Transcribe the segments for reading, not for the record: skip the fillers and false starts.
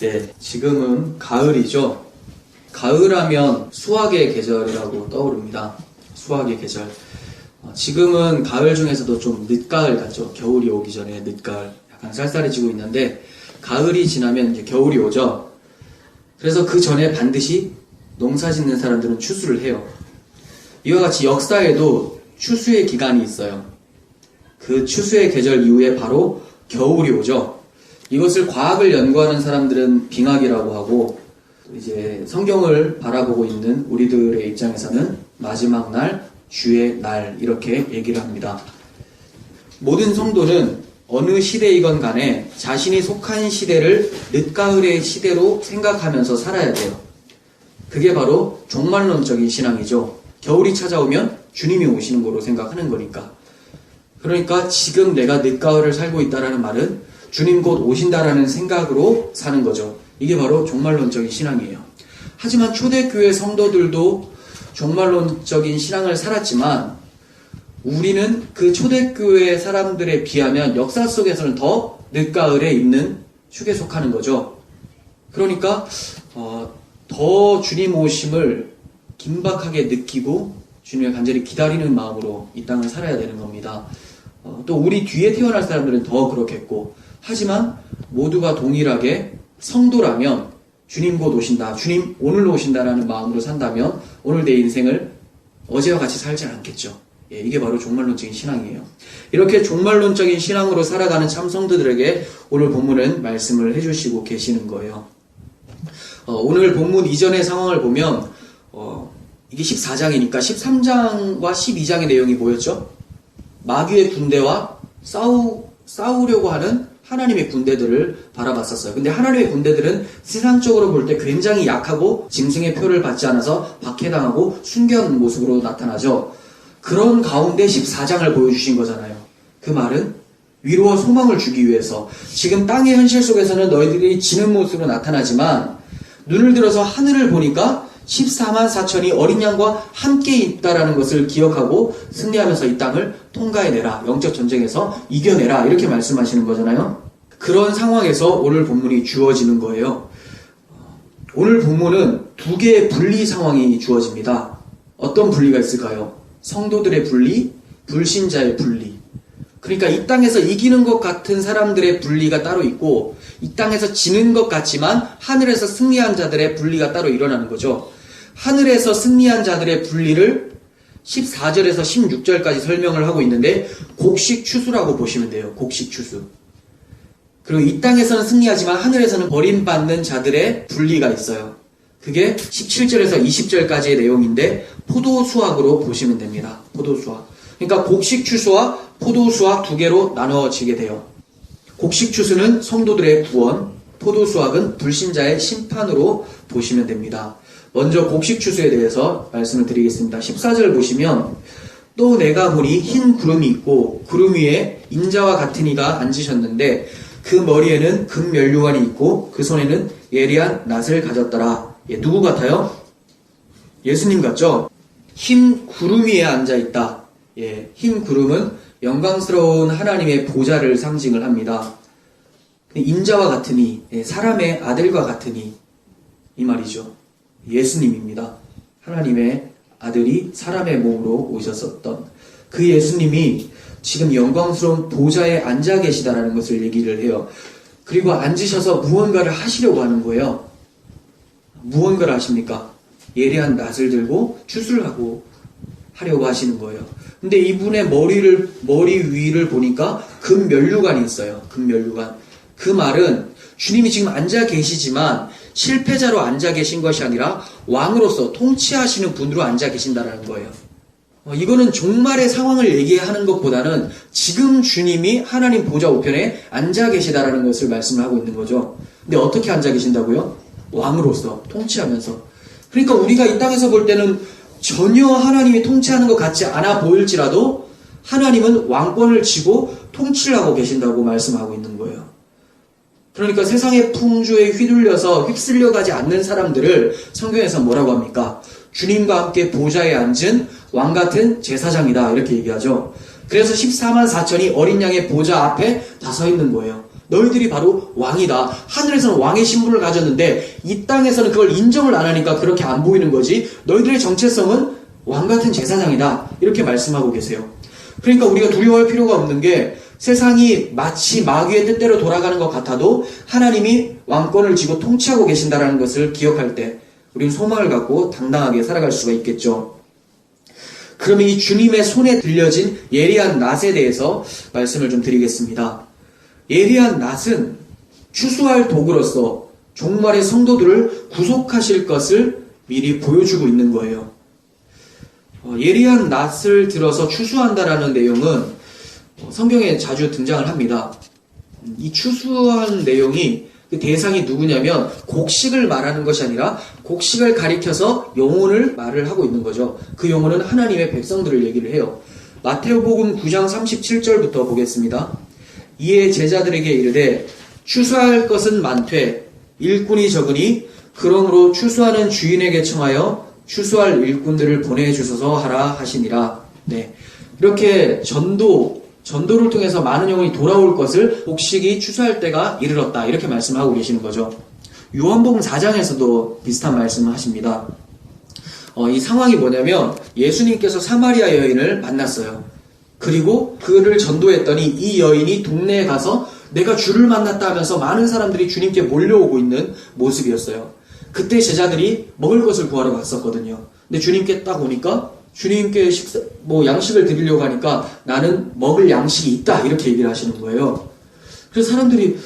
네, 지금은 가을이죠. 가을하면 수확의 계절이라고 떠오릅니다. 수확의 계절. 지금은 가을 중에서도 좀 늦가을 같죠. 겨울이 오기 전에 늦가을. 약간 쌀쌀해지고 있는데 가을이 지나면 이제 겨울이 오죠. 그래서 그 전에 반드시 농사 짓는 사람들은 추수를 해요. 이와 같이 역사에도 추수의 기간이 있어요. 그 추수의 계절 이후에 바로 겨울이 오죠. 이것을 과학을 연구하는 사람들은 빙하기라고 하고, 이제 성경을 바라보고 있는 우리들의 입장에서는 마지막 날, 주의 날, 이렇게 얘기를 합니다. 모든 성도는 어느 시대이건 간에 자신이 속한 시대를 늦가을의 시대로 생각하면서 살아야 돼요. 그게 바로 종말론적인 신앙이죠. 겨울이 찾아오면 주님이 오시는 거로 생각하는 거니까. 그러니까 지금 내가 늦가을을 살고 있다라는 말은 주님 곧 오신다라는 생각으로 사는 거죠. 이게 바로 종말론적인 신앙이에요. 하지만 초대교회 성도들도 종말론적인 신앙을 살았지만 우리는 그 초대교회 사람들에 비하면 역사 속에서는 더 늦가을에 있는 축에 속하는 거죠. 그러니까 더 주님 오심을 긴박하게 느끼고 주님을 간절히 기다리는 마음으로 이 땅을 살아야 되는 겁니다. 또 우리 뒤에 태어날 사람들은 더 그렇겠고, 하지만 모두가 동일하게 성도라면 주님 곧 오신다, 주님 오늘 오신다라는 마음으로 산다면 오늘 내 인생을 어제와 같이 살지 않겠죠. 이게 바로 종말론적인 신앙이에요. 이렇게 종말론적인 신앙으로 살아가는 참 성도들에게 오늘 본문은 말씀을 해주시고 계시는 거예요. 오늘 본문 이전의 상황을 보면 이게 14장이니까 13장과 12장의 내용이 뭐였죠? 마귀의 군대와 싸우려고 하는 하나님의 군대들을 바라봤었어요. 근데 하나님의 군대들은 세상적으로 볼 때 굉장히 약하고 짐승의 표를 받지 않아서 박해당하고 숨겨놓은 모습으로 나타나죠. 그런 가운데 14장을 보여주신 거잖아요. 그 말은 위로와 소망을 주기 위해서 지금 땅의 현실 속에서는 너희들이 지는 모습으로 나타나지만 눈을 들어서 하늘을 보니까 14만 4천이 어린 양과 함께 있다라는 것을 기억하고 승리하면서 이 땅을 통과해내라. 영적 전쟁에서 이겨내라. 이렇게 말씀하시는 거잖아요. 그런 상황에서 오늘 본문이 주어지는 거예요. 오늘 본문은 두 개의 분리 상황이 주어집니다. 어떤 분리가 있을까요? 성도들의 분리, 불신자의 분리. 그러니까 이 땅에서 이기는 것 같은 사람들의 분리가 따로 있고, 이 땅에서 지는 것 같지만 하늘에서 승리한 자들의 분리가 따로 일어나는 거죠. 하늘에서 승리한 자들의 분리를 14절에서 16절까지 설명을 하고 있는데 곡식 추수라고 보시면 돼요. 곡식 추수. 그리고 이 땅에서는 승리하지만 하늘에서는 버림받는 자들의 분리가 있어요. 그게 17절에서 20절까지의 내용인데 포도 수확으로 보시면 됩니다. 포도 수확. 그러니까 곡식 추수와 포도 수확 두 개로 나눠지게 돼요. 곡식 추수는 성도들의 구원, 포도 수확은 불신자의 심판으로 보시면 됩니다. 먼저 곡식 추수에 대해서 말씀을 드리겠습니다. 14절 보시면 또 내가 보니 흰 구름이 있고 구름 위에 인자와 같은 이가 앉으셨는데 그 머리에는 금면류관이 있고 그 손에는 예리한 낫을 가졌더라. 누구 같아요? 예수님 같죠? 흰 구름 위에 앉아있다. 흰 구름은 영광스러운 하나님의 보좌를 상징을 합니다. 인자와 같으니, 사람의 아들과 같으니, 이 말이죠. 예수님입니다. 하나님의 아들이 사람의 몸으로 오셨었던 그 예수님이 지금 영광스러운 보좌에 앉아 계시다라는 것을 얘기를 해요. 그리고 앉으셔서 무언가를 하시려고 하는 거예요. 무언가를 하십니까? 예리한 낫을 들고 추수를 하려고 하시는 거예요. 근데 이분의 머리 위를 보니까 금면류관이 있어요. 금면류관. 그 말은 주님이 지금 앉아 계시지만 실패자로 앉아 계신 것이 아니라 왕으로서 통치하시는 분으로 앉아 계신다는 거예요. 이거는 종말의 상황을 얘기하는 것보다는 지금 주님이 하나님 보좌 우편에 앉아 계시다라는 것을 말씀을 하고 있는 거죠. 근데 어떻게 앉아 계신다고요? 왕으로서 통치하면서. 그러니까 우리가 이 땅에서 볼 때는 전혀 하나님이 통치하는 것 같지 않아 보일지라도 하나님은 왕권을 쥐고 통치를 하고 계신다고 말씀하고 있는 거예요. 그러니까 세상의 풍조에 휘둘려서 휩쓸려가지 않는 사람들을 성경에서 뭐라고 합니까? 주님과 함께 보좌에 앉은 왕같은 제사장이다 이렇게 얘기하죠. 그래서 14만 4천이 어린 양의 보좌 앞에 다 서 있는 거예요. 너희들이 바로 왕이다. 하늘에서는 왕의 신분을 가졌는데 이 땅에서는 그걸 인정을 안 하니까 그렇게 안 보이는 거지. 너희들의 정체성은 왕 같은 제사장이다. 이렇게 말씀하고 계세요. 그러니까 우리가 두려워할 필요가 없는 게 세상이 마치 마귀의 뜻대로 돌아가는 것 같아도 하나님이 왕권을 쥐고 통치하고 계신다는 것을 기억할 때 우리는 소망을 갖고 당당하게 살아갈 수가 있겠죠. 그러면 이 주님의 손에 들려진 예리한 낫에 대해서 말씀을 좀 드리겠습니다. 예리한 낫은 추수할 도구로서 종말의 성도들을 구속하실 것을 미리 보여주고 있는 거예요. 예리한 낫을 들어서 추수한다라는 내용은 성경에 자주 등장을 합니다. 이 추수한 내용이 그 대상이 누구냐면 곡식을 말하는 것이 아니라 곡식을 가리켜서 영혼을 말을 하고 있는 거죠. 그 영혼은 하나님의 백성들을 얘기를 해요. 마태복음 9장 37절부터 보겠습니다. 이에 제자들에게 이르되 추수할 것은 많되 일꾼이 적으니 그러므로 추수하는 주인에게 청하여 추수할 일꾼들을 보내주소서 하라 하시니라. 네, 이렇게 전도를 통해서 많은 영혼이 돌아올 것을 곡식이 추수할 때가 이르렀다. 이렇게 말씀하고 계시는 거죠. 요한복음 4장에서도 비슷한 말씀을 하십니다. 이 상황이 뭐냐면 예수님께서 사마리아 여인을 만났어요. 그리고 그를 전도했더니 이 여인이 동네에 가서 내가 주를 만났다 하면서 많은 사람들이 주님께 몰려오고 있는 모습이었어요. 그때 제자들이 먹을 것을 구하러 갔었거든요. 근데 주님께 딱 오니까 주님께 양식을 드리려고 하니까 나는 먹을 양식이 있다. 이렇게 얘기를 하시는 거예요. 그래서 사람들이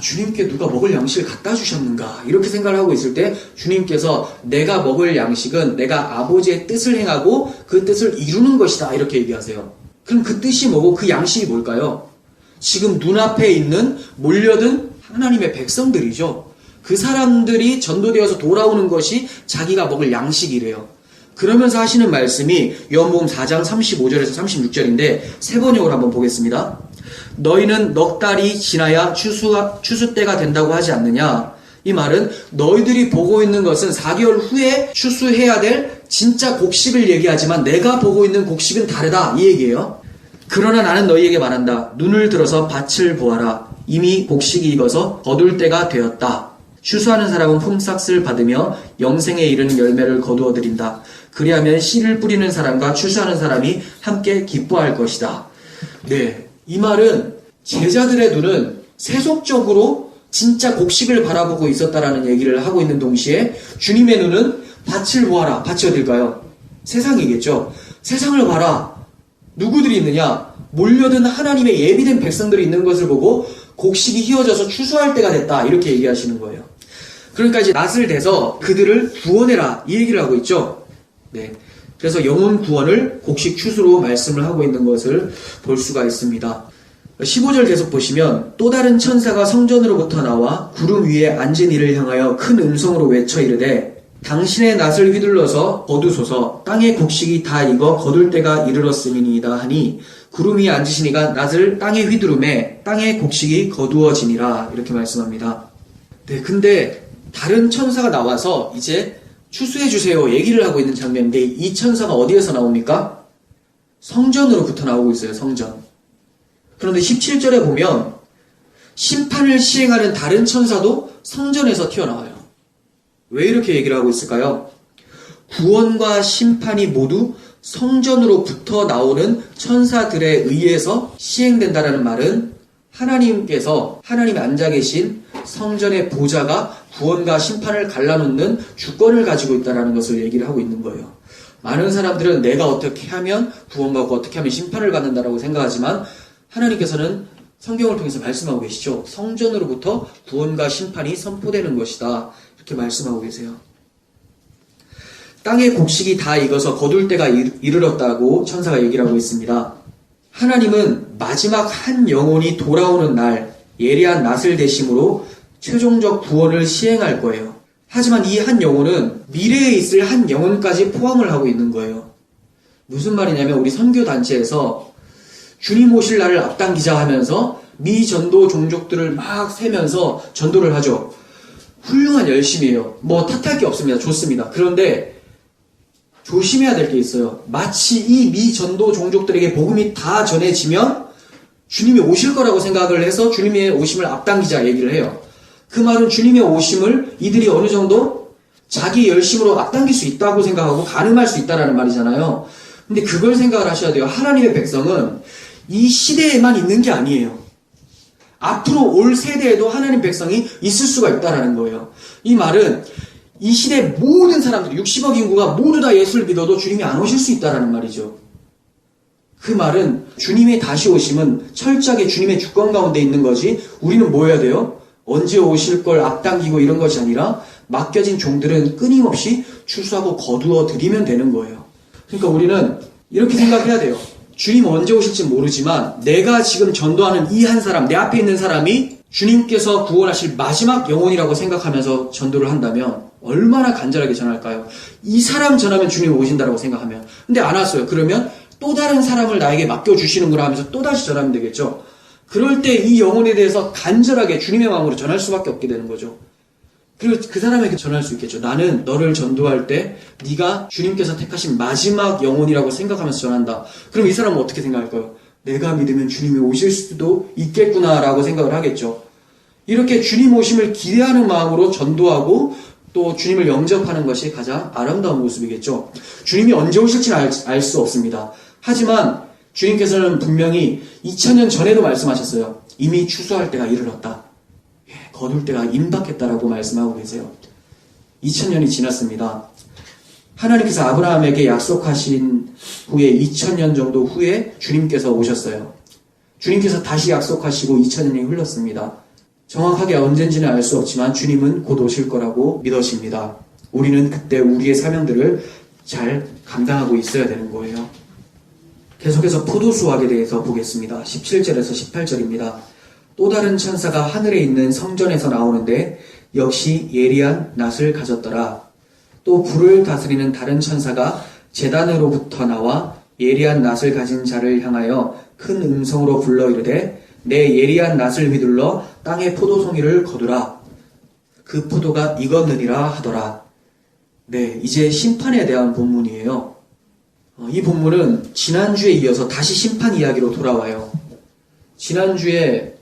주님께 누가 먹을 양식을 갖다 주셨는가 이렇게 생각을 하고 있을 때 주님께서 내가 먹을 양식은 내가 아버지의 뜻을 행하고 그 뜻을 이루는 것이다. 이렇게 얘기하세요. 그럼 그 뜻이 뭐고 그 양식이 뭘까요? 지금 눈앞에 있는 몰려든 하나님의 백성들이죠. 그 사람들이 전도되어서 돌아오는 것이 자기가 먹을 양식이래요. 그러면서 하시는 말씀이 요한복음 4장 35절에서 36절인데 세 번역으로 한번 보겠습니다. 너희는 넉 달이 지나야 추수 때가 된다고 하지 않느냐? 이 말은 너희들이 보고 있는 것은 4개월 후에 추수해야 될 진짜 곡식을 얘기하지만 내가 보고 있는 곡식은 다르다. 이 얘기예요. 그러나 나는 너희에게 말한다. 눈을 들어서 밭을 보아라. 이미 곡식이 익어서 거둘 때가 되었다. 추수하는 사람은 품삯을 받으며 영생에 이르는 열매를 거두어들인다. 그리하면 씨를 뿌리는 사람과 추수하는 사람이 함께 기뻐할 것이다. 네, 이 말은 제자들의 눈은 세속적으로 진짜 곡식을 바라보고 있었다라는 얘기를 하고 있는 동시에 주님의 눈은 밭을 보아라. 밭이 어딜까요? 세상이겠죠. 세상을 봐라. 누구들이 있느냐? 몰려든 하나님의 예비된 백성들이 있는 것을 보고 곡식이 휘어져서 추수할 때가 됐다. 이렇게 얘기하시는 거예요. 그러니까 이제 낫을 대서 그들을 구원해라. 이 얘기를 하고 있죠. 네. 그래서 영혼 구원을 곡식 추수로 말씀을 하고 있는 것을 볼 수가 있습니다. 15절 계속 보시면 또 다른 천사가 성전으로부터 나와 구름 위에 앉은 이를 향하여 큰 음성으로 외쳐 이르되 당신의 낫을 휘둘러서 거두소서 땅의 곡식이 다 익어 거둘 때가 이르렀음이니이다 하니 구름 위에 앉으신 이가 낫을 땅에 휘두르매 땅의 곡식이 거두어지니라. 이렇게 말씀합니다. 네, 근데 다른 천사가 나와서 이제 추수해주세요 얘기를 하고 있는 장면인데 이 천사가 어디에서 나옵니까? 성전으로부터 나오고 있어요. 성전. 그런데 17절에 보면 심판을 시행하는 다른 천사도 성전에서 튀어나와요. 왜 이렇게 얘기를 하고 있을까요? 구원과 심판이 모두 성전으로부터 나오는 천사들에 의해서 시행된다라는 말은 하나님께서 하나님이 앉아 계신 성전의 보좌가 구원과 심판을 갈라놓는 주권을 가지고 있다는 것을 얘기를 하고 있는 거예요. 많은 사람들은 내가 어떻게 하면 구원받고 어떻게 하면 심판을 받는다라고 생각하지만 하나님께서는 성경을 통해서 말씀하고 계시죠. 성전으로부터 구원과 심판이 선포되는 것이다. 이렇게 말씀하고 계세요. 땅의 곡식이 다 익어서 거둘 때가 이르렀다고 천사가 얘기를 하고 있습니다. 하나님은 마지막 한 영혼이 돌아오는 날 예리한 낫을 대심으로 최종적 구원을 시행할 거예요. 하지만 이 한 영혼은 미래에 있을 한 영혼까지 포함을 하고 있는 거예요. 무슨 말이냐면 우리 선교단체에서 주님 오실 날을 앞당기자 하면서 미전도 종족들을 막 세면서 전도를 하죠. 훌륭한 열심이에요. 뭐 탓할 게 없습니다. 좋습니다. 그런데 조심해야 될 게 있어요. 마치 이 미전도 종족들에게 복음이 다 전해지면 주님이 오실 거라고 생각을 해서 주님의 오심을 앞당기자 얘기를 해요. 그 말은 주님의 오심을 이들이 어느 정도 자기 열심으로 앞당길 수 있다고 생각하고 가늠할 수 있다라는 말이잖아요. 근데 그걸 생각을 하셔야 돼요. 하나님의 백성은 이 시대에만 있는 게 아니에요. 앞으로 올 세대에도 하나님 백성이 있을 수가 있다라는 거예요. 이 말은 이 시대 모든 사람들, 60억 인구가 모두 다 예수를 믿어도 주님이 안 오실 수 있다라는 말이죠. 그 말은 주님의 다시 오심은 철저하게 주님의 주권 가운데 있는 거지, 우리는 뭐 해야 돼요? 언제 오실 걸 앞당기고 이런 것이 아니라 맡겨진 종들은 끊임없이 추수하고 거두어 드리면 되는 거예요. 그러니까 우리는 이렇게 생각해야 돼요. 주님 언제 오실지 모르지만 내가 지금 전도하는 이 한 사람, 내 앞에 있는 사람이 주님께서 구원하실 마지막 영혼이라고 생각하면서 전도를 한다면 얼마나 간절하게 전할까요? 이 사람 전하면 주님이 오신다라고 생각하면. 근데 안 왔어요. 그러면 또 다른 사람을 나에게 맡겨주시는구나 하면서 또다시 전하면 되겠죠. 그럴 때 이 영혼에 대해서 간절하게 주님의 마음으로 전할 수밖에 없게 되는 거죠. 그리고 그 사람에게 전할 수 있겠죠. 나는 너를 전도할 때 네가 주님께서 택하신 마지막 영혼이라고 생각하면서 전한다. 그럼 이 사람은 어떻게 생각할까요? 내가 믿으면 주님이 오실 수도 있겠구나라고 생각을 하겠죠. 이렇게 주님 오심을 기대하는 마음으로 전도하고 또 주님을 영접하는 것이 가장 아름다운 모습이겠죠. 주님이 언제 오실지는 알 수 없습니다. 하지만 주님께서는 분명히 2000년 전에도 말씀하셨어요. 이미 추수할 때가 이르렀다. 거둘 때가 임박했다라고 말씀하고 계세요. 2000년이 지났습니다. 하나님께서 아브라함에게 약속하신 후에 2000년 정도 후에 주님께서 오셨어요. 주님께서 다시 약속하시고 2000년이 흘렀습니다. 정확하게 언젠지는 알 수 없지만 주님은 곧 오실 거라고 믿으십니다. 우리는 그때 우리의 사명들을 잘 감당하고 있어야 되는 거예요. 계속해서 포도수확에 대해서 보겠습니다. 17절에서 18절입니다. 또 다른 천사가 하늘에 있는 성전에서 나오는데 역시 예리한 낫을 가졌더라. 또 불을 다스리는 다른 천사가 제단으로부터 나와 예리한 낫을 가진 자를 향하여 큰 음성으로 불러 이르되 내 예리한 낫을 휘둘러 땅의 포도송이를 거두라. 그 포도가 익었느니라 하더라. 네, 이제 심판에 대한 본문이에요. 이 본문은 지난주에 이어서 다시 심판 이야기로 돌아와요. 지난주에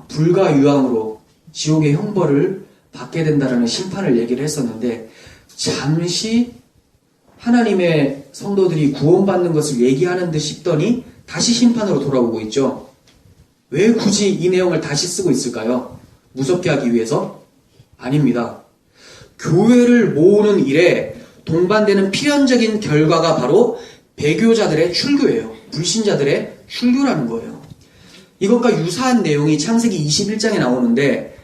불과 유황으로 지옥의 형벌을 받게 된다는 심판을 얘기를 했었는데 잠시 하나님의 성도들이 구원받는 것을 얘기하는 듯 싶더니 다시 심판으로 돌아오고 있죠. 왜 굳이 이 내용을 다시 쓰고 있을까요? 무섭게 하기 위해서? 아닙니다. 교회를 모으는 일에 동반되는 필연적인 결과가 바로 배교자들의 출교예요. 불신자들의 출교라는 거예요. 이것과 유사한 내용이 창세기 21장에 나오는데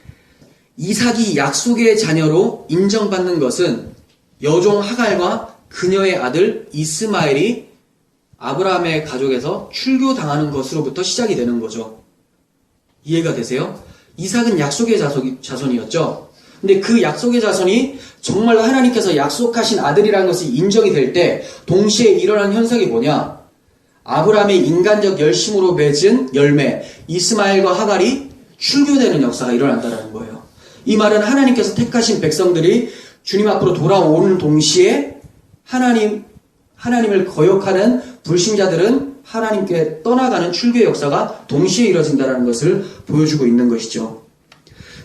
이삭이 약속의 자녀로 인정받는 것은 여종 하갈과 그녀의 아들 이스마엘이 아브라함의 가족에서 출교당하는 것으로부터 시작이 되는 거죠. 이해가 되세요? 이삭은 약속의 자손이었죠. 근데 그 약속의 자손이 정말로 하나님께서 약속하신 아들이라는 것이 인정이 될 때 동시에 일어난 현상이 뭐냐? 아브라함의 인간적 열심으로 맺은 열매, 이스마엘과 하갈이 출교되는 역사가 일어난다는 거예요. 이 말은 하나님께서 택하신 백성들이 주님 앞으로 돌아오는 동시에 하나님을 거역하는 불신자들은 하나님께 떠나가는 출교의 역사가 동시에 이뤄진다는 것을 보여주고 있는 것이죠.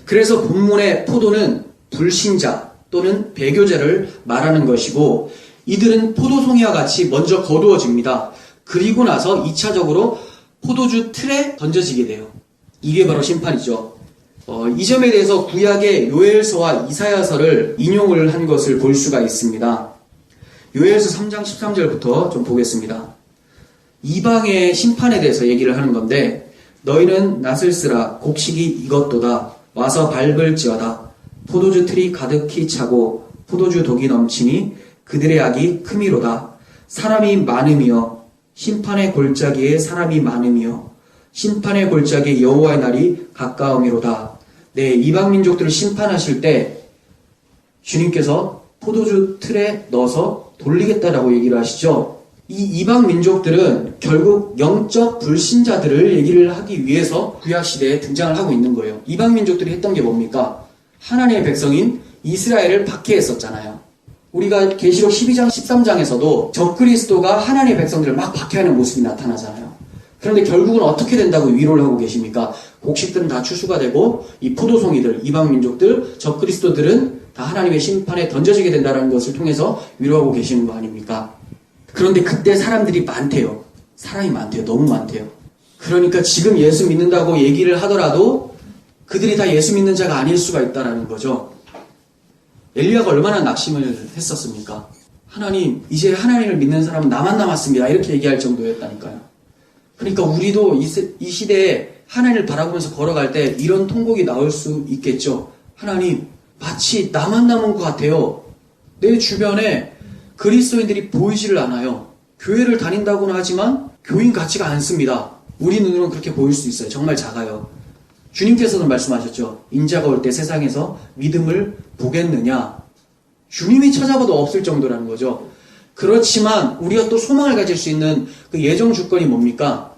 그래서 본문의 포도는 불신자 또는 배교자를 말하는 것이고 이들은 포도송이와 같이 먼저 거두어집니다. 그리고 나서 2차적으로 포도주 틀에 던져지게 돼요. 이게 바로 심판이죠. 이 점에 대해서 구약의 요엘서와 이사야서를 인용을 한 것을 볼 수가 있습니다. 요엘서 3장 13절부터 좀 보겠습니다. 이방의 심판에 대해서 얘기를 하는 건데 너희는 낫을 쓰라 곡식이 익었도다 와서 밟을지어다 포도주 틀이 가득히 차고 포도주 독이 넘치니 그들의 악이 크미로다 사람이 많으며 심판의 골짜기에 사람이 많으며 심판의 골짜기에 여호와의 날이 가까우미로다. 네, 이방 민족들을 심판하실 때 주님께서 포도주 틀에 넣어서 돌리겠다라고 얘기를 하시죠. 이 이방 민족들은 결국 영적 불신자들을 얘기를 하기 위해서 구약 시대에 등장을 하고 있는 거예요. 이방 민족들이 했던 게 뭡니까? 하나님의 백성인 이스라엘을 박해했었잖아요. 우리가 계시록 12장 13장에서도 적그리스도가 하나님의 백성들을 막 박해하는 모습이 나타나잖아요. 그런데 결국은 어떻게 된다고 위로를 하고 계십니까? 곡식들은 다 추수가 되고 이 포도송이들, 이방 민족들, 적그리스도들은 다 하나님의 심판에 던져지게 된다는 것을 통해서 위로하고 계시는 거 아닙니까? 그런데 그때 사람들이 많대요. 사람이 많대요. 너무 많대요. 그러니까 지금 예수 믿는다고 얘기를 하더라도 그들이 다 예수 믿는 자가 아닐 수가 있다는 거죠. 엘리야가 얼마나 낙심을 했었습니까? 하나님, 이제 하나님을 믿는 사람은 나만 남았습니다. 이렇게 얘기할 정도였다니까요. 그러니까 우리도 이 시대에 하나님을 바라보면서 걸어갈 때 이런 통곡이 나올 수 있겠죠. 하나님, 마치 나만 남은 것 같아요. 내 주변에 그리스도인들이 보이지를 않아요. 교회를 다닌다고는 하지만 교인 같지가 않습니다. 우리 눈으로는 그렇게 보일 수 있어요. 정말 작아요. 주님께서는 말씀하셨죠. 인자가 올 때 세상에서 믿음을 보겠느냐. 주님이 찾아봐도 없을 정도라는 거죠. 그렇지만 우리가 또 소망을 가질 수 있는 그 예정 주권이 뭡니까?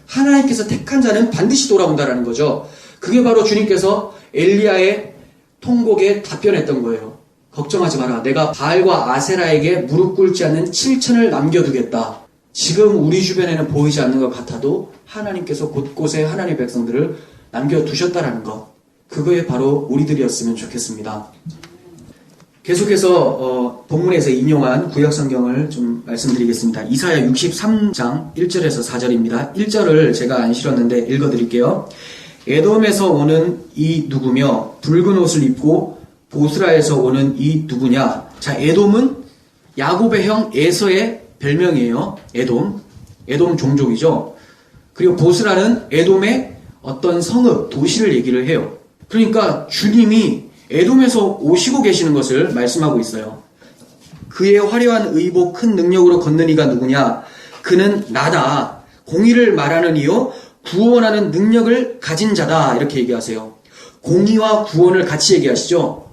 하나님께서 택한 자는 반드시 돌아온다라는 거죠. 그게 바로 주님께서 엘리야의 통곡에 답변했던 거예요. 걱정하지 마라. 내가 바알과 아세라에게 무릎 꿇지 않는 7천을 남겨두겠다. 지금 우리 주변에는 보이지 않는 것 같아도 하나님께서 곳곳에 하나님의 백성들을 남겨두셨다라는 것. 그거에 바로 우리들이었으면 좋겠습니다. 계속해서 본문에서 인용한 구약성경을 좀 말씀드리겠습니다. 이사야 63장 1절에서 4절입니다. 1절을 제가 안 실었는데 읽어드릴게요. 에돔에서 오는 이 누구며 붉은 옷을 입고 보스라에서 오는 이 누구냐. 자, 에돔은 야곱의 형 에서의 별명이에요. 에돔 종족이죠. 그리고 보스라는 에돔의 어떤 성읍, 도시를 얘기를 해요. 그러니까 주님이 에돔에서 오시고 계시는 것을 말씀하고 있어요. 그의 화려한 의복 큰 능력으로 걷는 이가 누구냐? 그는 나다. 공의를 말하는 이요 구원하는 능력을 가진 자다. 이렇게 얘기하세요. 공의와 구원을 같이 얘기하시죠.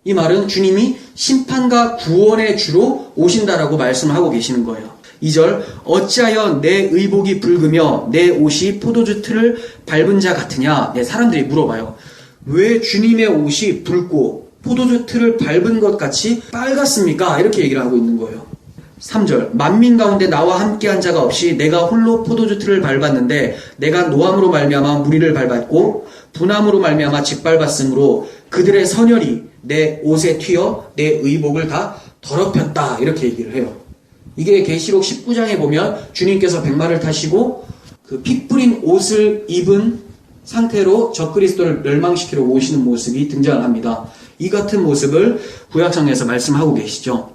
이 말은 주님이 심판과 구원의 주로 오신다라고 말씀하고 계시는 거예요. 2절 어찌하여 내 의복이 붉으며 내 옷이 포도주 틀을 밟은 자 같으냐. 네, 사람들이 물어봐요. 왜 주님의 옷이 붉고 포도주 틀을 밟은 것 같이 빨갛습니까? 이렇게 얘기를 하고 있는 거예요. 3절 만민 가운데 나와 함께한 자가 없이 내가 홀로 포도주 틀을 밟았는데 내가 노함으로 말미암아 무리를 밟았고 분함으로 말미암아 짓밟았으므로 그들의 선혈이 내 옷에 튀어 내 의복을 다 더럽혔다. 이렇게 얘기를 해요. 이게 계시록 19장에 보면 주님께서 백마를 타시고 그 피 뿌린 옷을 입은 상태로 적그리스도를 멸망시키러 오시는 모습이 등장합니다. 이 같은 모습을 구약성에서 말씀하고 계시죠.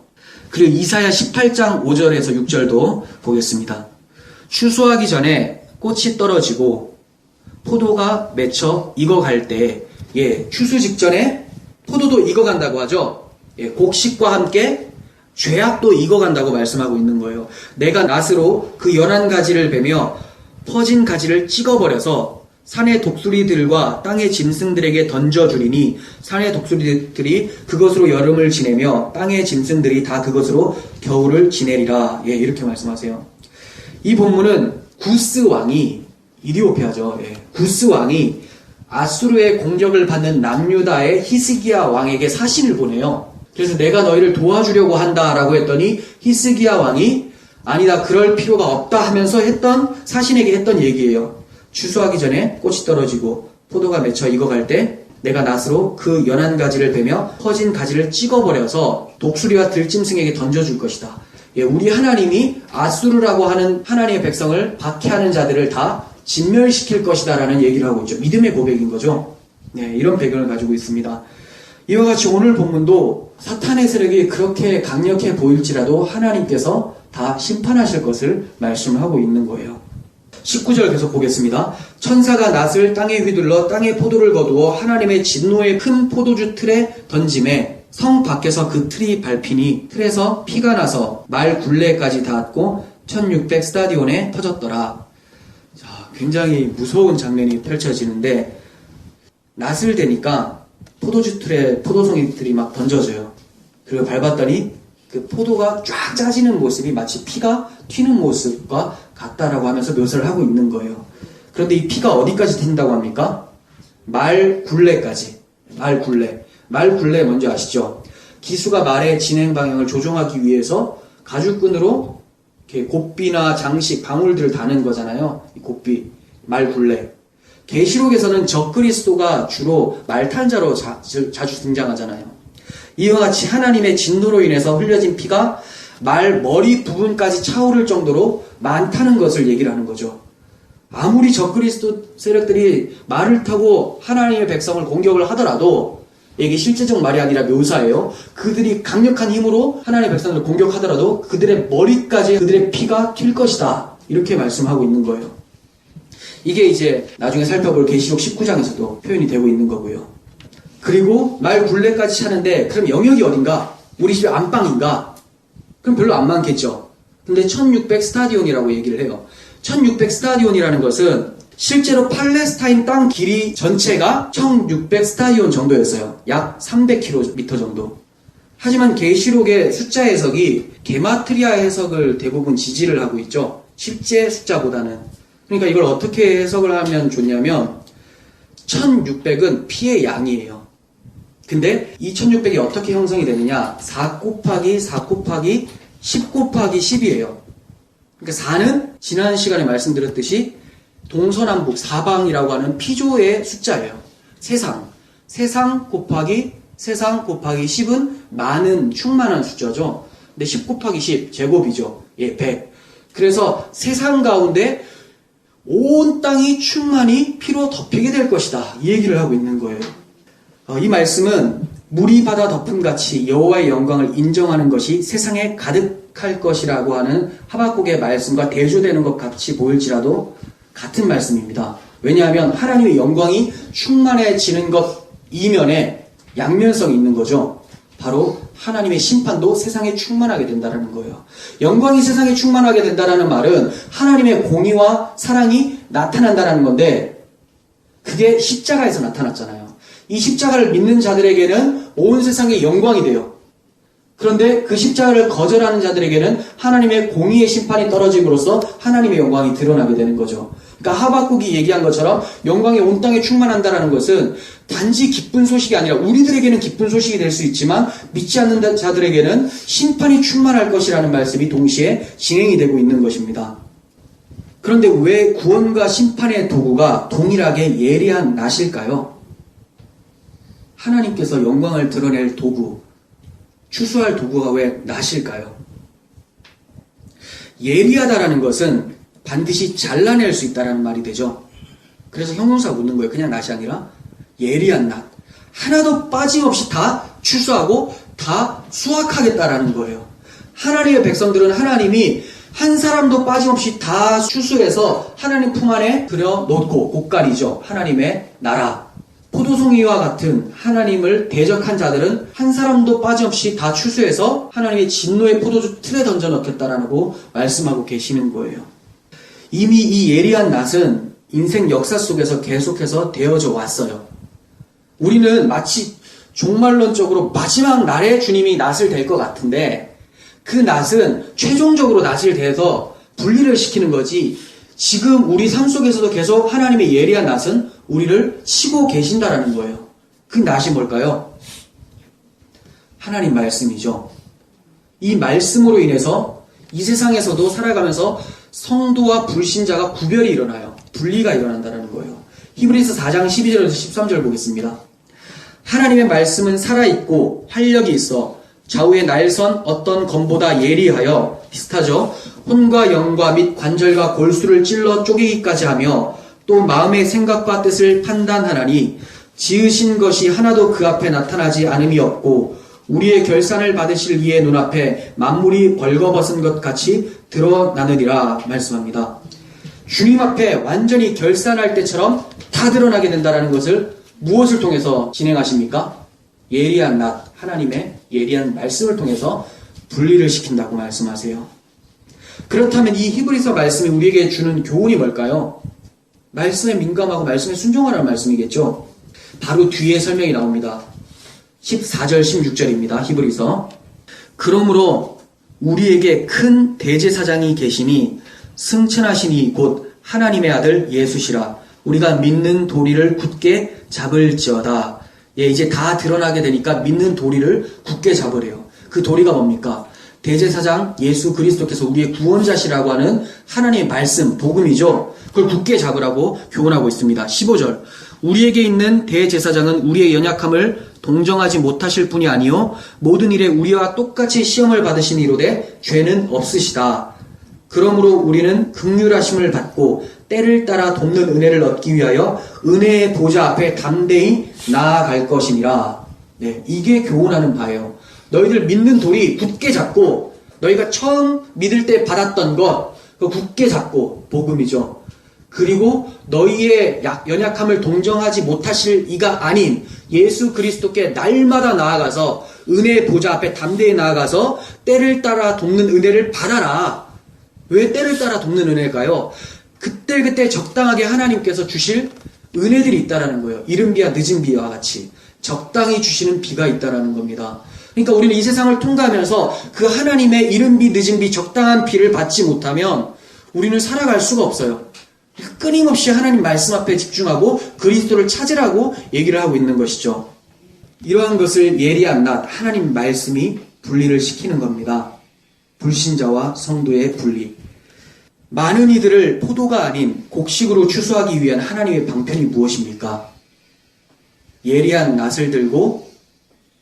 그리고 이사야 18장 5절에서 6절도 보겠습니다. 추수하기 전에 꽃이 떨어지고 포도가 맺혀 익어갈 때, 추수 직전에 포도도 익어간다고 하죠. 곡식과 함께 죄악도 익어간다고 말씀하고 있는 거예요. 내가 낫으로 그 연한 가지를 베며 퍼진 가지를 찍어버려서 산의 독수리들과 땅의 짐승들에게 던져주리니 산의 독수리들이 그것으로 여름을 지내며 땅의 짐승들이 다 그것으로 겨울을 지내리라. 이렇게 말씀하세요. 이 본문은 구스 왕이 이디오피아죠. 구스 왕이 아수르의 공격을 받는 남유다의 히스기야 왕에게 사신을 보내요. 그래서 내가 너희를 도와주려고 한다라고 했더니 히스기야 왕이 아니다, 그럴 필요가 없다 하면서 사신에게 했던 얘기예요. 추수하기 전에 꽃이 떨어지고 포도가 맺혀 익어갈 때 내가 낫으로 그 연한 가지를 베며 퍼진 가지를 찍어버려서 독수리와 들짐승에게 던져줄 것이다. 우리 하나님이 아수르라고 하는 하나님의 백성을 박해하는 자들을 다 진멸시킬 것이다 라는 얘기를 하고 있죠. 믿음의 고백인 거죠. 이런 배경을 가지고 있습니다. 이와 같이 오늘 본문도 사탄의 세력이 그렇게 강력해 보일지라도 하나님께서 다 심판하실 것을 말씀하고 있는 거예요. 19절 계속 보겠습니다. 천사가 낫을 땅에 휘둘러 땅에 포도를 거두어 하나님의 진노의 큰 포도주 틀에 던짐에 성 밖에서 그 틀이 밟히니 틀에서 피가 나서 말 굴레까지 닿았고 1600 스타디온에 터졌더라. 자, 굉장히 무서운 장면이 펼쳐지는데 낫을 대니까 포도주 틀에 포도송이들이 막 던져져요. 그리고 밟았더니 그 포도가 쫙 짜지는 모습이 마치 피가 튀는 모습과 같다라고 하면서 묘사를 하고 있는 거예요. 그런데 이 피가 어디까지 튄다고 합니까? 말 굴레까지. 말 굴레 뭔지 아시죠? 기수가 말의 진행 방향을 조종하기 위해서 가죽끈으로 이렇게 곱비나 장식, 방울들을 다는 거잖아요. 이 곱비, 말 굴레. 계시록에서는 적그리스도가 주로 말 탄 자로 자주 등장하잖아요. 이와 같이 하나님의 진노로 인해서 흘려진 피가 말 머리 부분까지 차오를 정도로 많다는 것을 얘기를 하는 거죠. 아무리 적그리스도 세력들이 말을 타고 하나님의 백성을 공격을 하더라도, 이게 실제적 말이 아니라 묘사예요. 그들이 강력한 힘으로 하나님의 백성을 공격하더라도 그들의 머리까지 그들의 피가 튈 것이다. 이렇게 말씀하고 있는 거예요. 이게 이제 나중에 살펴볼 계시록 19장에서도 표현이 되고 있는 거고요. 그리고 말 굴레까지 차는데 그럼 영역이 어딘가? 우리 집 안방인가? 그럼 별로 안 많겠죠. 근데 1600 스타디온이라고 얘기를 해요. 1600 스타디온이라는 것은 실제로 팔레스타인 땅 길이 전체가 1600 스타디온 정도였어요. 약 300km 정도. 하지만 계시록의 숫자 해석이 게마트리아 해석을 대부분 지지를 하고 있죠. 실제 숫자보다는. 그러니까 이걸 어떻게 해석을 하면 좋냐면 1600은 피의 양이에요. 근데 이 1600이 어떻게 형성이 되느냐? 4 곱하기 4 곱하기 10 곱하기 10이에요. 그러니까 4는 지난 시간에 말씀드렸듯이 동서남북 사방이라고 하는 피조의 숫자예요. 세상 곱하기 세상 곱하기 10은 많은, 충만한 숫자죠. 근데 10 곱하기 10 제곱이죠. 예, 100. 그래서 세상 가운데 온 땅이 충만히 피로 덮이게 될 것이다. 이 얘기를 하고 있는 거예요. 이 말씀은 물이 바다 덮음같이 여호와의 영광을 인정하는 것이 세상에 가득할 것이라고 하는 하박국의 말씀과 대조되는 것 같이 보일지라도 같은 말씀입니다. 왜냐하면 하나님의 영광이 충만해지는 것 이면에 양면성이 있는 거죠. 바로 하나님의 심판도 세상에 충만하게 된다는 거예요. 영광이 세상에 충만하게 된다는 말은 하나님의 공의와 사랑이 나타난다는 건데, 그게 십자가에서 나타났잖아요. 이 십자가를 믿는 자들에게는 온 세상의 영광이 돼요. 그런데 그 십자가를 거절하는 자들에게는 하나님의 공의의 심판이 떨어짐으로써 하나님의 영광이 드러나게 되는 거죠. 그러니까 하박국이 얘기한 것처럼 영광이 온 땅에 충만한다는 것은 단지 기쁜 소식이 아니라, 우리들에게는 기쁜 소식이 될 수 있지만 믿지 않는 자들에게는 심판이 충만할 것이라는 말씀이 동시에 진행이 되고 있는 것입니다. 그런데 왜 구원과 심판의 도구가 동일하게 예리한 낫일까요? 하나님께서 영광을 드러낼 도구, 추수할 도구가 왜 낫일까요? 예리하다라는 것은 반드시 잘라낼 수 있다는 말이 되죠. 그래서 형용사 묻는 거예요. 그냥 낫이 아니라 예리한 낫. 하나도 빠짐없이 다 추수하고 다 수확하겠다라는 거예요. 하나님의 백성들은 하나님이 한 사람도 빠짐없이 다 추수해서 하나님 품 안에 들여놓고, 고깔이죠. 하나님의 나라. 포도송이와 같은 하나님을 대적한 자들은 한 사람도 빠짐없이 다 추수해서 하나님의 진노의 포도주 틀에 던져 넣겠다라고 말씀하고 계시는 거예요. 이미 이 예리한 낫은 인생 역사 속에서 계속해서 되어져 왔어요. 우리는 마치 종말론적으로 마지막 날에 주님이 낫을 댈 것 같은데, 그 낫은 최종적으로 낫을 대서 분리를 시키는 거지, 지금 우리 삶 속에서도 계속 하나님의 예리한 낫은 우리를 치고 계신다라는 거예요. 그 낫이 뭘까요? 하나님 말씀이죠. 이 말씀으로 인해서 이 세상에서도 살아가면서 성도와 불신자가 구별이 일어나요. 분리가 일어난다는 거예요. 히브리서 4장 12절에서 13절 보겠습니다. 하나님의 말씀은 살아있고 활력이 있어 좌우의 날선 어떤 검보다 예리하여, 비슷하죠. 혼과 영과 및 관절과 골수를 찔러 쪼개기까지 하며 또 마음의 생각과 뜻을 판단하나니 지으신 것이 하나도 그 앞에 나타나지 않음이 없고 우리의 결산을 받으실 이의 눈앞에 만물이 벌거벗은 것 같이 드러나느니라 말씀합니다. 주님 앞에 완전히 결산할 때처럼 다 드러나게 된다는 것을 무엇을 통해서 진행하십니까? 예리한 낫, 하나님의 예리한 말씀을 통해서 분리를 시킨다고 말씀하세요. 그렇다면 이 히브리서 말씀이 우리에게 주는 교훈이 뭘까요? 말씀에 민감하고 말씀에 순종하라는 말씀이겠죠. 바로 뒤에 설명이 나옵니다. 14절 16절입니다. 히브리서. 그러므로 우리에게 큰 대제사장이 계시니 승천하시니 곧 하나님의 아들 예수시라. 우리가 믿는 도리를 굳게 잡을지어다. 예, 이제 다 드러나게 되니까 믿는 도리를 굳게 잡으래요. 그 도리가 뭡니까? 대제사장 예수 그리스도께서 우리의 구원자시라고 하는 하나님의 말씀, 복음이죠. 그걸 굳게 잡으라고 교훈하고 있습니다. 15절. 우리에게 있는 대제사장은 우리의 연약함을 동정하지 못하실 분이 아니요 모든 일에 우리와 똑같이 시험을 받으시니로되 죄는 없으시다. 그러므로 우리는 긍휼하심을 받고 때를 따라 돕는 은혜를 얻기 위하여 은혜의 보좌 앞에 담대히 나아갈 것이니라. 네, 이게 교훈하는 바예요. 너희들 믿는 도리 굳게 잡고 너희가 처음 믿을 때 받았던 것 그거 굳게 잡고 복음이죠. 그리고 너희의 연약함을 동정하지 못하실 이가 아닌 예수 그리스도께 날마다 나아가서 은혜의 보좌 앞에 담대히 나아가서 때를 따라 돕는 은혜를 받아라. 왜 때를 따라 돕는 은혜일까요? 그때그때 적당하게 하나님께서 주실 은혜들이 있다라는 거예요. 이른 비와 늦은 비와 같이 적당히 주시는 비가 있다라는 겁니다. 그러니까 우리는 이 세상을 통과하면서 그 하나님의 이른 비 늦은 비 적당한 비를 받지 못하면 우리는 살아갈 수가 없어요. 끊임없이 하나님 말씀 앞에 집중하고 그리스도를 찾으라고 얘기를 하고 있는 것이죠. 이러한 것을 예리한 낫, 하나님 말씀이 분리를 시키는 겁니다. 불신자와 성도의 분리. 많은 이들을 포도가 아닌 곡식으로 추수하기 위한 하나님의 방편이 무엇입니까? 예리한 낫을 들고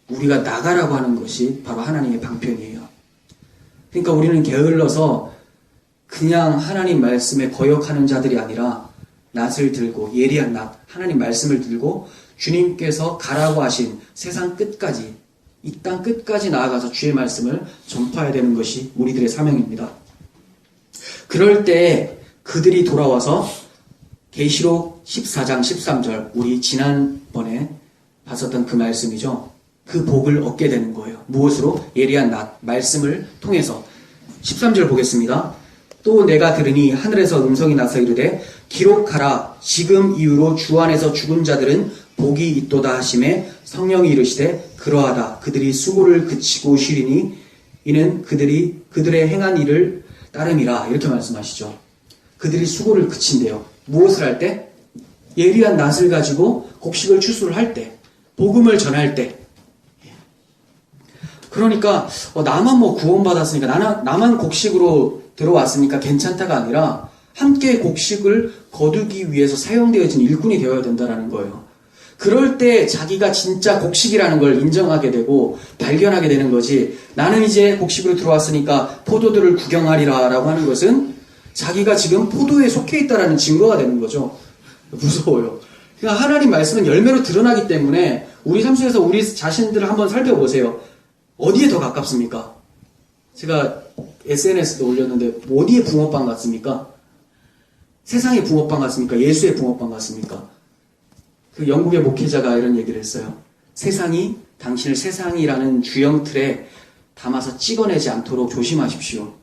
우리가 나가라고 하는 것이 바로 하나님의 방편이에요. 그러니까 우리는 게을러서 그냥 하나님 말씀에 거역하는 자들이 아니라 낫을 들고 예리한 낫, 하나님 말씀을 들고 주님께서 가라고 하신 세상 끝까지 이 땅 끝까지 나아가서 주의 말씀을 전파해야 되는 것이 우리들의 사명입니다. 그럴 때 그들이 돌아와서 계시록 14장 13절 우리 지난번에 봤었던 그 말씀이죠. 그 복을 얻게 되는 거예요. 무엇으로? 예리한 낫, 말씀을 통해서. 13절 보겠습니다. 또 내가 들으니 하늘에서 음성이 나서 이르되 기록하라 지금 이후로 주 안에서 죽은 자들은 복이 있도다 하심에 성령이 이르시되 그러하다 그들이 수고를 그치고 쉬리니 이는 그들의 행한 일을 따름이라 이렇게 말씀하시죠. 그들이 수고를 그친대요. 무엇을 할 때? 예리한 낫을 가지고 곡식을 추수를 할 때, 복음을 전할 때. 그러니까 나만 구원받았으니까 나만 곡식으로 들어왔으니까 괜찮다가 아니라 함께 곡식을 거두기 위해서 사용되어진 일꾼이 되어야 된다는 거예요. 그럴 때 자기가 진짜 곡식이라는 걸 인정하게 되고 발견하게 되는 거지. 나는 이제 곡식으로 들어왔으니까 포도들을 구경하리라 라고 하는 것은 자기가 지금 포도에 속해 있다라는 증거가 되는 거죠. 무서워요. 그러니까 하나님 말씀은 열매로 드러나기 때문에 우리 삶 속에서 우리 자신들을 한번 살펴보세요. 어디에 더 가깝습니까? 제가 SNS도 올렸는데 어디에 붕어빵 같습니까? 세상의 붕어빵 같습니까? 예수의 붕어빵 같습니까? 그 영국의 목회자가 이런 얘기를 했어요. 세상이 당신을 세상이라는 주형 틀에 담아서 찍어내지 않도록 조심하십시오.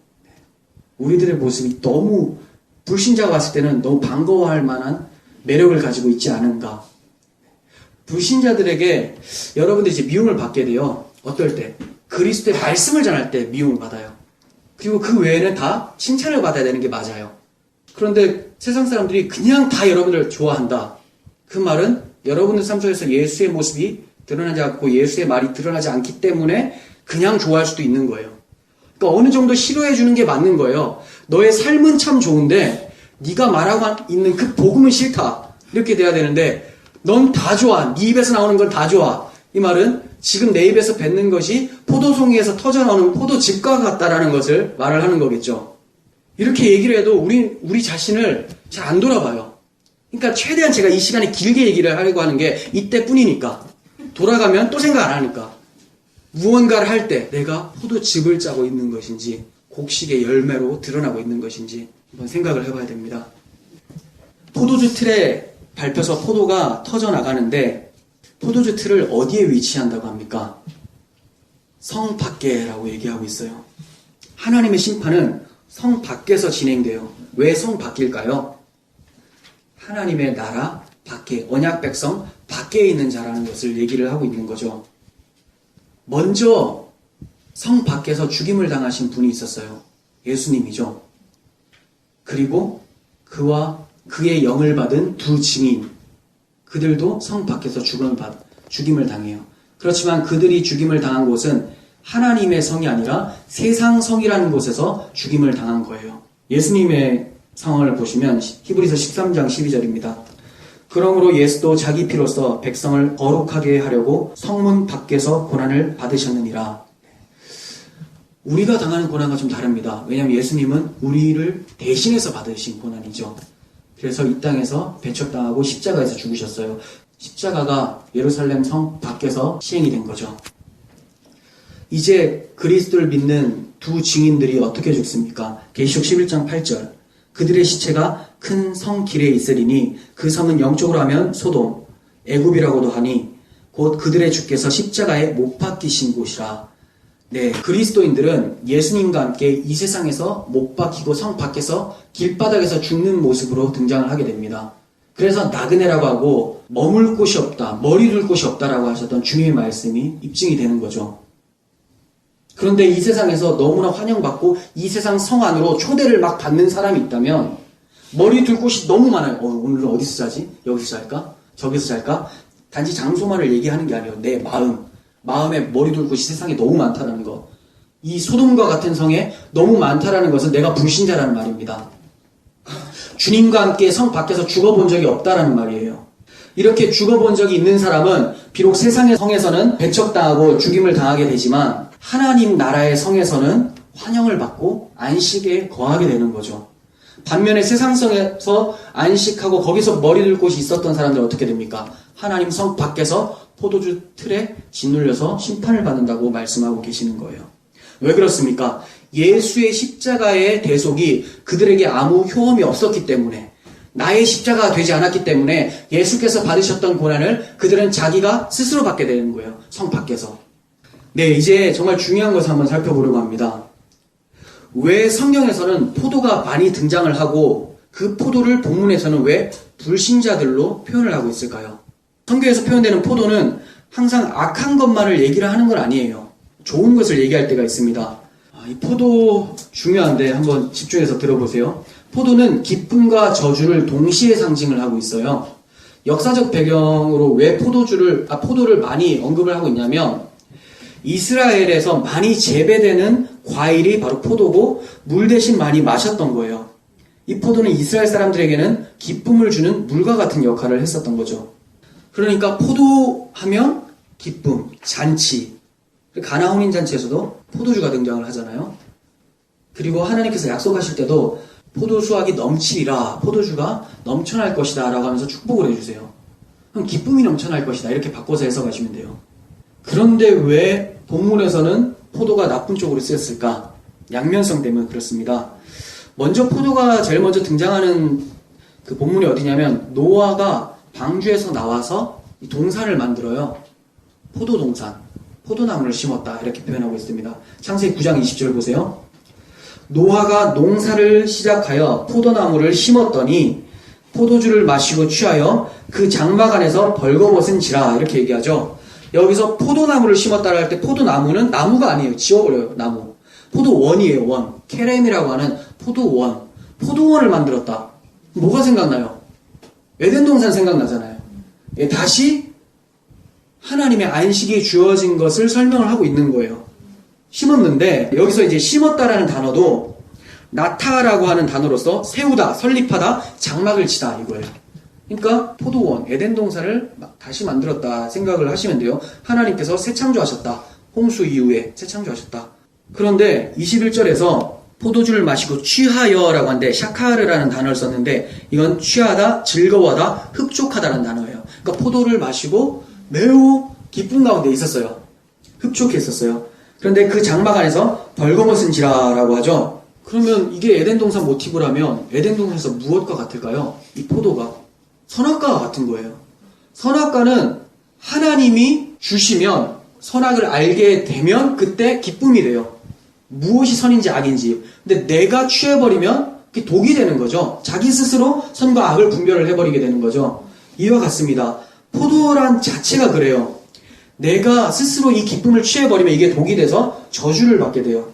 우리들의 모습이 너무 불신자가 봤을 때는 너무 반가워할 만한 매력을 가지고 있지 않은가. 불신자들에게 여러분들이 이제 미움을 받게 돼요. 어떨 때? 그리스도의 말씀을 전할 때 미움을 받아요. 그리고 그 외에는 다 칭찬을 받아야 되는 게 맞아요. 그런데 세상 사람들이 그냥 다 여러분을 좋아한다. 그 말은 여러분들 삶 속에서 예수의 모습이 드러나지 않고 예수의 말이 드러나지 않기 때문에 그냥 좋아할 수도 있는 거예요. 그러니까 어느 정도 싫어해 주는 게 맞는 거예요. 너의 삶은 참 좋은데 네가 말하고 있는 그 복음은 싫다. 이렇게 돼야 되는데 넌 다 좋아. 네 입에서 나오는 건 다 좋아. 이 말은 지금 내 입에서 뱉는 것이 포도송이에서 터져나오는 포도즙과 같다라는 것을 말을 하는 거겠죠. 이렇게 얘기를 해도 우리 자신을 잘 안 돌아봐요. 그러니까 최대한 제가 이 시간에 길게 얘기를 하려고 하는 게 이때뿐이니까. 돌아가면 또 생각 안 하니까. 무언가를 할 때 내가 포도즙을 짜고 있는 것인지 곡식의 열매로 드러나고 있는 것인지 한번 생각을 해봐야 됩니다. 포도주 틀에 밟혀서 포도가 터져나가는데 포도주 틀을 어디에 위치한다고 합니까? 성 밖에라고 얘기하고 있어요. 하나님의 심판은 성 밖에서 진행돼요. 왜 성 밖일까요? 하나님의 나라 밖에, 언약 백성 밖에 있는 자라는 것을 얘기를 하고 있는 거죠. 먼저 성 밖에서 죽임을 당하신 분이 있었어요. 예수님이죠. 그리고 그와 그의 영을 받은 두 증인, 그들도 성 밖에서 죽임을 당해요. 그렇지만 그들이 죽임을 당한 곳은 하나님의 성이 아니라 세상 성이라는 곳에서 죽임을 당한 거예요. 예수님의 상황을 보시면 히브리서 13장 12절입니다. 그러므로 예수도 자기 피로써 백성을 거룩하게 하려고 성문 밖에서 고난을 받으셨느니라. 우리가 당하는 고난과 좀 다릅니다. 왜냐하면 예수님은 우리를 대신해서 받으신 고난이죠. 그래서 이 땅에서 배척당하고 십자가에서 죽으셨어요. 십자가가 예루살렘 성 밖에서 시행이 된 거죠. 이제 그리스도를 믿는 두 증인들이 어떻게 죽습니까? 계시록 11장 8절. 그들의 시체가 큰 성 길에 있으리니 그 성은 영적으로 하면 소돔, 애굽이라고도 하니 곧 그들의 주께서 십자가에 못 박히신 곳이라. 네, 그리스도인들은 예수님과 함께 이 세상에서 못 박히고 성 밖에서 길바닥에서 죽는 모습으로 등장을 하게 됩니다. 그래서 나그네라고 하고 머물 곳이 없다, 머리 둘 곳이 없다라고 하셨던 주님의 말씀이 입증이 되는 거죠. 그런데 이 세상에서 너무나 환영받고 이 세상 성 안으로 초대를 막 받는 사람이 있다면 머리 둘 곳이 너무 많아요. 오늘은 어디서 자지? 여기서 잘까? 저기서 잘까? 단지 장소만을 얘기하는 게 아니에요. 내 마음에 머리 둘 곳이 세상에 너무 많다는 거. 이 소돔과 같은 성에 너무 많다라는 것은 내가 불신자라는 말입니다. 주님과 함께 성 밖에서 죽어본 적이 없다라는 말이에요. 이렇게 죽어본 적이 있는 사람은 비록 세상의 성에서는 배척당하고 죽임을 당하게 되지만 하나님 나라의 성에서는 환영을 받고 안식에 거하게 되는 거죠. 반면에 세상성에서 안식하고 거기서 머리 둘 곳이 있었던 사람들은 어떻게 됩니까? 하나님 성 밖에서 포도주 틀에 짓눌려서 심판을 받는다고 말씀하고 계시는 거예요. 왜 그렇습니까? 예수의 십자가의 대속이 그들에게 아무 효험이 없었기 때문에, 나의 십자가가 되지 않았기 때문에 예수께서 받으셨던 고난을 그들은 자기가 스스로 받게 되는 거예요. 성 밖에서. 네, 이제 정말 중요한 것을 한번 살펴보려고 합니다. 왜 성경에서는 포도가 많이 등장을 하고 그 포도를 본문에서는 왜 불신자들로 표현을 하고 있을까요? 성경에서 표현되는 포도는 항상 악한 것만을 얘기를 하는 건 아니에요. 좋은 것을 얘기할 때가 있습니다. 이 포도 중요한데 한번 집중해서 들어보세요. 포도는 기쁨과 저주를 동시에 상징을 하고 있어요. 역사적 배경으로 왜 포도를 많이 언급을 하고 있냐면 이스라엘에서 많이 재배되는 과일이 바로 포도고 물 대신 많이 마셨던 거예요. 이 포도는 이스라엘 사람들에게는 기쁨을 주는 물과 같은 역할을 했었던 거죠. 그러니까 포도하면 기쁨, 잔치. 가나 혼인잔치에서도 포도주가 등장을 하잖아요. 그리고 하나님께서 약속하실 때도 포도 수확이 넘치리라, 포도주가 넘쳐날 것이다 라고 하면서 축복을 해주세요. 그럼 기쁨이 넘쳐날 것이다 이렇게 바꿔서 해석하시면 돼요. 그런데 왜 본문에서는 포도가 나쁜 쪽으로 쓰였을까? 양면성 때문에 그렇습니다. 먼저 포도가 제일 먼저 등장하는 그 본문이 어디냐면 노아가 방주에서 나와서 이 동산을 만들어요. 포도 동산, 포도나무를 심었다 이렇게 표현하고 있습니다. 창세기 9장 20절 보세요. 노아가 농사를 시작하여 포도나무를 심었더니 포도주를 마시고 취하여 그 장막 안에서 벌거벗은지라 이렇게 얘기하죠. 여기서 포도나무를 심었다고 할 때 포도나무는 나무가 아니에요. 지워버려요. 나무. 포도원이에요. 원. 케렘이라고 하는 포도원. 포도원을 만들었다. 뭐가 생각나요? 에덴 동산 생각나잖아요. 다시 하나님의 안식이 주어진 것을 설명을 하고 있는 거예요. 심었는데 여기서 이제 심었다라는 단어도 나타라고 하는 단어로서 세우다, 설립하다, 장막을 치다 이거예요. 그러니까 포도원, 에덴 동산을 다시 만들었다 생각을 하시면 돼요. 하나님께서 새 창조하셨다. 홍수 이후에 새 창조하셨다. 그런데 21절에서 포도주를 마시고 취하여라고 하는데 샤카르라는 단어를 썼는데 이건 취하다, 즐거워하다, 흡족하다라는 단어예요. 그러니까 포도를 마시고 매우 기쁨 가운데 있었어요. 흡족했었어요. 그런데 그 장막 안에서 벌거벗은지라라고 하죠. 그러면 이게 에덴 동산 모티브라면 에덴 동산에서 무엇과 같을까요? 이 포도가 선악과와 같은 거예요. 선악과는 하나님이 주시면 선악을 알게 되면 그때 기쁨이 돼요. 무엇이 선인지 악인지. 근데 내가 취해버리면 그게 독이 되는 거죠. 자기 스스로 선과 악을 분별을 해버리게 되는 거죠. 이와 같습니다. 포도란 자체가 그래요. 내가 스스로 이 기쁨을 취해버리면 이게 독이 돼서 저주를 받게 돼요.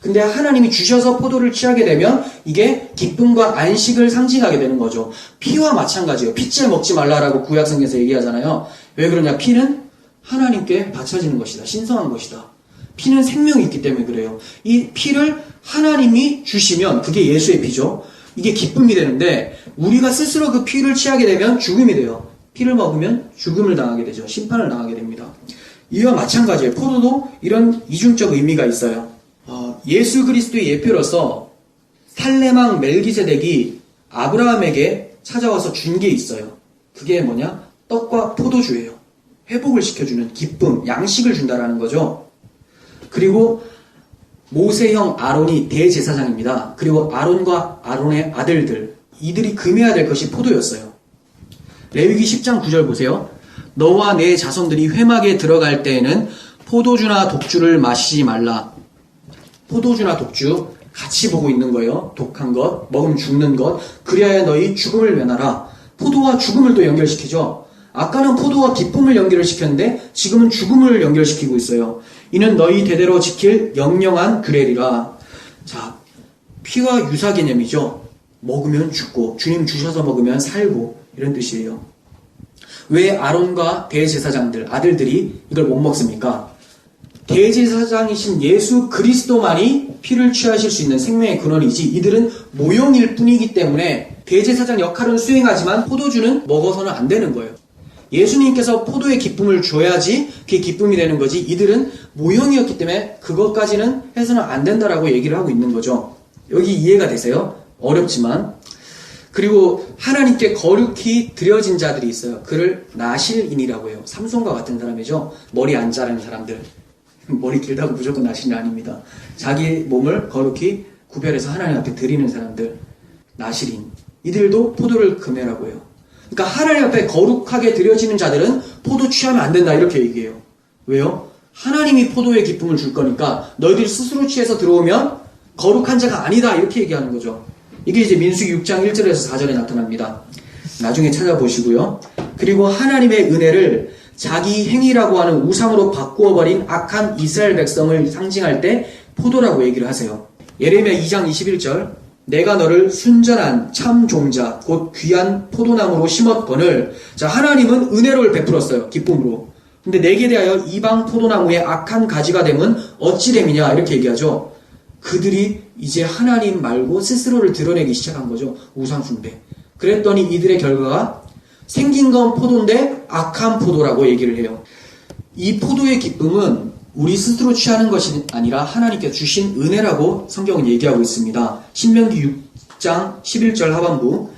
근데 하나님이 주셔서 포도를 취하게 되면 이게 기쁨과 안식을 상징하게 되는 거죠. 피와 마찬가지예요. 피째 먹지 말라라고 구약성경에서 얘기하잖아요. 왜 그러냐? 피는 하나님께 바쳐지는 것이다. 신성한 것이다. 피는 생명이 있기 때문에 그래요. 이 피를 하나님이 주시면 그게 예수의 피죠. 이게 기쁨이 되는데 우리가 스스로 그 피를 취하게 되면 죽음이 돼요. 피를 먹으면 죽음을 당하게 되죠. 심판을 당하게 됩니다. 이와 마찬가지예요. 포도도 이런 이중적 의미가 있어요. 예수 그리스도의 예표로서 살레망 멜기세덱이 아브라함에게 찾아와서 준 게 있어요. 그게 뭐냐? 떡과 포도주예요. 회복을 시켜주는 기쁨, 양식을 준다라는 거죠. 그리고 모세형 아론이 대제사장입니다. 그리고 아론과 아론의 아들들, 이들이 금해야 될 것이 포도였어요. 레위기 10장 9절 보세요. 너와 내 자손들이 회막에 들어갈 때에는 포도주나 독주를 마시지 말라. 포도주나 독주 같이 보고 있는 거예요. 독한 것, 먹으면 죽는 것. 그리하여 너희 죽음을 면하라. 포도와 죽음을 또 연결시키죠. 아까는 포도와 기쁨을 연결을 시켰는데 지금은 죽음을 연결시키고 있어요. 이는 너희 대대로 지킬 영영한 규례리라. 자, 피와 유사 개념이죠. 먹으면 죽고 주님 주셔서 먹으면 살고 이런 뜻이에요. 왜 아론과 대제사장들, 아들들이 이걸 못 먹습니까? 대제사장이신 예수 그리스도만이 피를 취하실 수 있는 생명의 근원이지 이들은 모형일 뿐이기 때문에 대제사장 역할은 수행하지만 포도주는 먹어서는 안 되는 거예요. 예수님께서 포도의 기쁨을 줘야지 그게 기쁨이 되는 거지 이들은 모형이었기 때문에 그것까지는 해서는 안 된다라고 얘기를 하고 있는 거죠. 여기 이해가 되세요? 어렵지만. 그리고 하나님께 거룩히 드려진 자들이 있어요. 그를 나실인이라고 해요. 삼손과 같은 사람이죠. 머리 안 자르는 사람들. 머리 길다고 무조건 나실인 아닙니다. 자기 몸을 거룩히 구별해서 하나님 앞에 드리는 사람들. 나실인. 이들도 포도를 금해라고 해요. 그러니까 하나님 앞에 거룩하게 드려지는 자들은 포도 취하면 안 된다 이렇게 얘기해요. 왜요? 하나님이 포도의 기쁨을 줄 거니까 너희들이 스스로 취해서 들어오면 거룩한 자가 아니다 이렇게 얘기하는 거죠. 이게 이제 민수기 6장 1절에서 4절에 나타납니다. 나중에 찾아보시고요. 그리고 하나님의 은혜를 자기 행위라고 하는 우상으로 바꾸어버린 악한 이스라엘 백성을 상징할 때 포도라고 얘기를 하세요. 예레미야 2장 21절 내가 너를 순전한 참 종자 곧 귀한 포도나무로 심었거늘. 자, 하나님은 은혜를 베풀었어요. 기쁨으로. 근데 내게 대하여 이방 포도나무의 악한 가지가 되면 어찌 됨이냐 이렇게 얘기하죠. 그들이 이제 하나님 말고 스스로를 드러내기 시작한 거죠. 우상숭배. 그랬더니 이들의 결과가 생긴 건 포도인데 악한 포도라고 얘기를 해요. 이 포도의 기쁨은 우리 스스로 취하는 것이 아니라 하나님께서 주신 은혜라고 성경은 얘기하고 있습니다. 신명기 6장 11절 하반부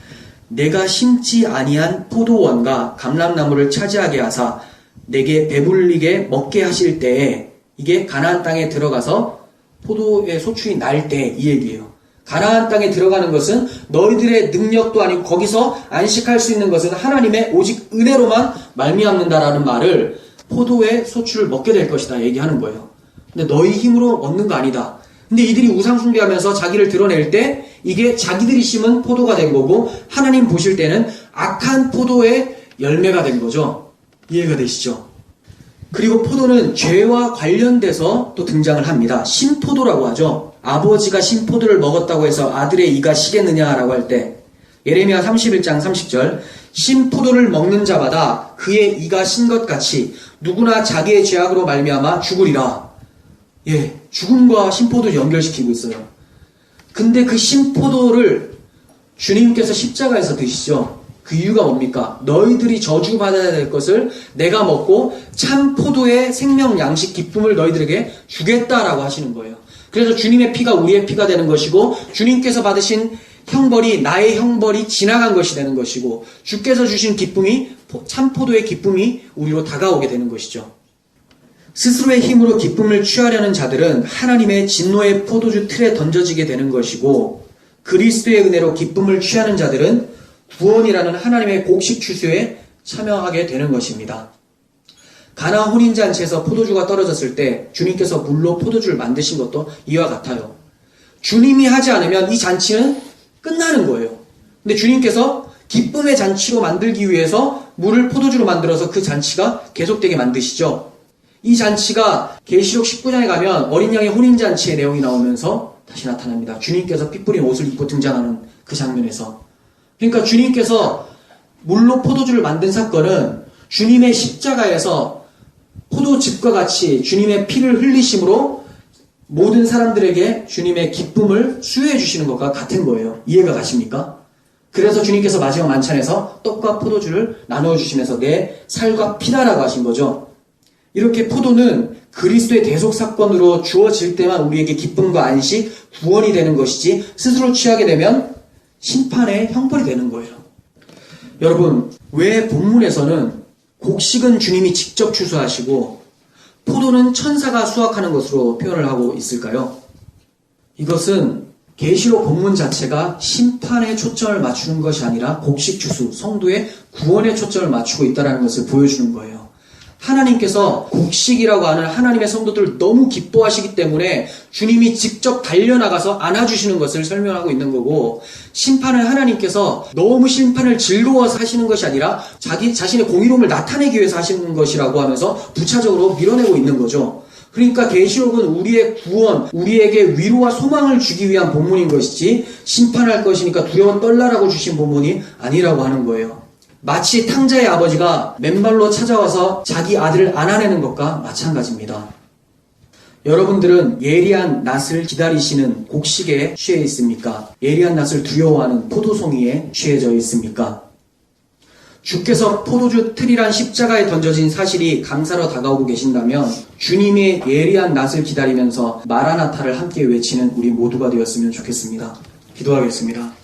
내가 심지 아니한 포도원과 감람나무를 차지하게 하사 내게 배불리게 먹게 하실 때에 이게 가나안 땅에 들어가서 포도의 소출이 날 때 이 얘기예요. 가나안 땅에 들어가는 것은 너희들의 능력도 아니고 거기서 안식할 수 있는 것은 하나님의 오직 은혜로만 말미암는다라는 말을 포도의 소출을 먹게 될 것이다 얘기하는 거예요. 근데 너희 힘으로 얻는 거 아니다. 근데 이들이 우상 숭배하면서 자기를 드러낼 때 이게 자기들이 심은 포도가 된 거고 하나님 보실 때는 악한 포도의 열매가 된 거죠. 이해가 되시죠? 그리고 포도는 죄와 관련돼서 또 등장을 합니다. 신포도라고 하죠. 아버지가 신포도를 먹었다고 해서 아들의 이가 시겠느냐라고 할 때 예레미야 31장 30절 신포도를 먹는 자마다 그의 이가 신 것 같이 누구나 자기의 죄악으로 말미암아 죽으리라. 예, 죽음과 신포도를 연결시키고 있어요. 근데 그 신포도를 주님께서 십자가에서 드시죠. 그 이유가 뭡니까? 너희들이 저주받아야 될 것을 내가 먹고 참 포도의 생명 양식 기쁨을 너희들에게 주겠다라고 하시는 거예요. 그래서 주님의 피가 우리의 피가 되는 것이고 주님께서 받으신 형벌이 나의 형벌이 지나간 것이 되는 것이고 주께서 주신 기쁨이 참 포도의 기쁨이 우리로 다가오게 되는 것이죠. 스스로의 힘으로 기쁨을 취하려는 자들은 하나님의 진노의 포도주 틀에 던져지게 되는 것이고 그리스도의 은혜로 기쁨을 취하는 자들은 구원이라는 하나님의 곡식 추수에 참여하게 되는 것입니다. 가나 혼인잔치에서 포도주가 떨어졌을 때 주님께서 물로 포도주를 만드신 것도 이와 같아요. 주님이 하지 않으면 이 잔치는 끝나는 거예요. 근데 주님께서 기쁨의 잔치로 만들기 위해서 물을 포도주로 만들어서 그 잔치가 계속되게 만드시죠. 이 잔치가 계시록 19장에 가면 어린 양의 혼인잔치의 내용이 나오면서 다시 나타납니다. 주님께서 피 뿌린 옷을 입고 등장하는 그 장면에서. 그러니까 주님께서 물로 포도주를 만든 사건은 주님의 십자가에서 포도즙과 같이 주님의 피를 흘리심으로 모든 사람들에게 주님의 기쁨을 수여해 주시는 것과 같은 거예요. 이해가 가십니까? 그래서 주님께서 마지막 만찬에서 떡과 포도주를 나누어 주시면서 내 살과 피다라고 하신 거죠. 이렇게 포도는 그리스도의 대속 사건으로 주어질 때만 우리에게 기쁨과 안식, 구원이 되는 것이지 스스로 취하게 되면 심판의 형벌이 되는 거예요. 여러분, 왜 본문에서는 곡식은 주님이 직접 추수하시고 포도는 천사가 수확하는 것으로 표현을 하고 있을까요? 이것은 계시록 본문 자체가 심판에 초점을 맞추는 것이 아니라 곡식 추수, 성도의 구원에 초점을 맞추고 있다는 것을 보여주는 거예요. 하나님께서 곡식이라고 하는 하나님의 성도들을 너무 기뻐하시기 때문에 주님이 직접 달려나가서 안아주시는 것을 설명하고 있는 거고, 심판은 하나님께서 너무 심판을 즐거워서 하시는 것이 아니라 자기 자신의 공의로움을 나타내기 위해서 하시는 것이라고 하면서 부차적으로 밀어내고 있는 거죠. 그러니까 계시록은 우리의 구원, 우리에게 위로와 소망을 주기 위한 본문인 것이지 심판할 것이니까 두려워 떨라라고 주신 본문이 아니라고 하는 거예요. 마치 탕자의 아버지가 맨발로 찾아와서 자기 아들을 안아내는 것과 마찬가지입니다. 여러분들은 예리한 낫을 기다리시는 곡식에 취해 있습니까? 예리한 낫을 두려워하는 포도송이에 취해져 있습니까? 주께서 포도주 틀이란 십자가에 던져진 사실이 강사로 다가오고 계신다면 주님의 예리한 낫을 기다리면서 마라나타를 함께 외치는 우리 모두가 되었으면 좋겠습니다. 기도하겠습니다.